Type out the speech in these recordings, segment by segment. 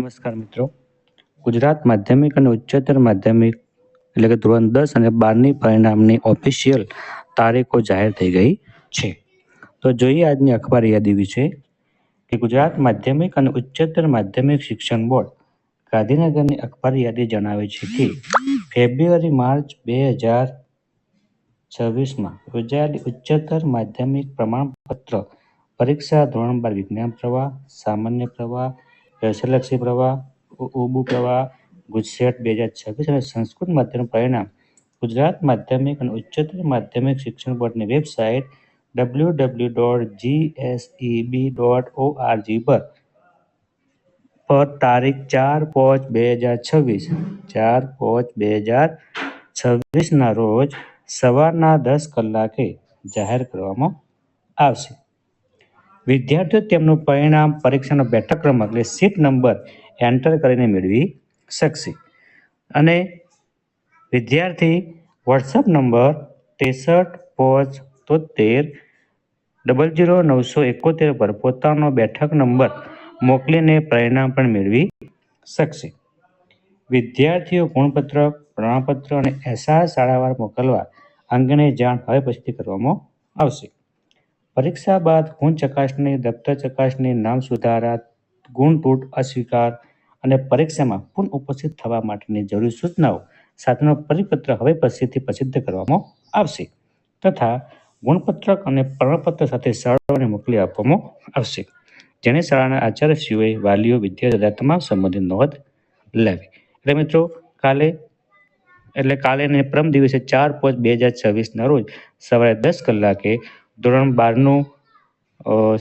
નમસ્કાર મિત્રો, ગુજરાત માધ્યમિક અને ઉચ્ચતર માધ્યમિક એટલે કે ધોરણ 10 અને 12ની પરિણામની ઓફિશિયલ તારીખો જાહેર થઈ ગઈ છે. તો જોઈએ આજની અખબાર યાદી વિશે કે ગુજરાત માધ્યમિક અને ઉચ્ચતર માધ્યમિક શિક્ષણ બોર્ડ ગાંધીનગરની અખબાર યાદી જણાવે છે કે ફેબ્રુઆરી-માર્ચ 2026માં યોજાયેલી ઉચ્ચતર માધ્યમિક પ્રમાણપત્ર પરીક્ષા ધોરણ 12 વિજ્ઞાન પ્રવાહ, સામાન્ય પ્રવાહ, વ્યવસાયલક્ષી પ્રવાહ, ઉબુ પ્રવાહ, ગુજસેટ 2026 અને સંસ્કૃત માધ્યમનું પરિણામ ગુજરાત માધ્યમિક અને ઉચ્ચતર માધ્યમિક શિક્ષણ બોર્ડની વેબસાઇટ www.gseb.org પર તારીખ 4/5/2026 રોજ સવારના 10 કલાકે જાહેર કરવામાં આવશે. વિદ્યાર્થીઓ તેમનું પરિણામ પરીક્ષાનો બેઠક ક્રમાંક એટલે સીટ નંબર એન્ટર કરીને મેળવી શકશે અને વિદ્યાર્થી વોટ્સઅપ નંબર 63 573 00971 પર પોતાનો બેઠક નંબર મોકલીને પરિણામ પણ મેળવી શકશે. વિદ્યાર્થીઓ ગુણપત્રક, પ્રમાણપત્ર અને એસઆર શાળાવાર મોકલવા અંગેની જાણ હવે પછીથી કરવામાં આવશે. પરીક્ષા બાદ ગુણ ચકાસણી, દફતર ચકાસણી, નામ સુધારા, ગુણ તૂટ અસ્વીકાર અને પરીક્ષામાં પુનઃ ઉપસ્થિત થવા માટેની જરૂરી સૂચનાઓ સાથેનો પરિપત્ર હવે પછીથી પ્રસિદ્ધ કરવામાં આવશે તથા ગુણપત્રક અને પ્રમાણપત્ર સાથે શાળાઓને મોકલી આપવામાં આવશે, જેને શાળાના આચાર્યશ્રીઓએ, વાલીઓ, વિદ્યાર્થીઓ તથા તમામ સંબંધિત નોંધ લેવી. એટલે મિત્રો કાલે ને પ્રમ દિવસે 4/5/2026ના રોજ સવારે 10 કલાકે ધોરણ 12નું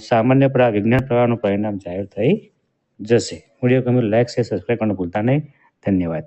સામાન્ય પ્રવાહ, વિજ્ઞાન પ્રવાહનું પરિણામ જાહેર થઈ જશે. વિડીયો ગમે લાઈક, શેર, સબસ્ક્રાઈબ કરવાનું ભૂલતા નહીં. ધન્યવાદ.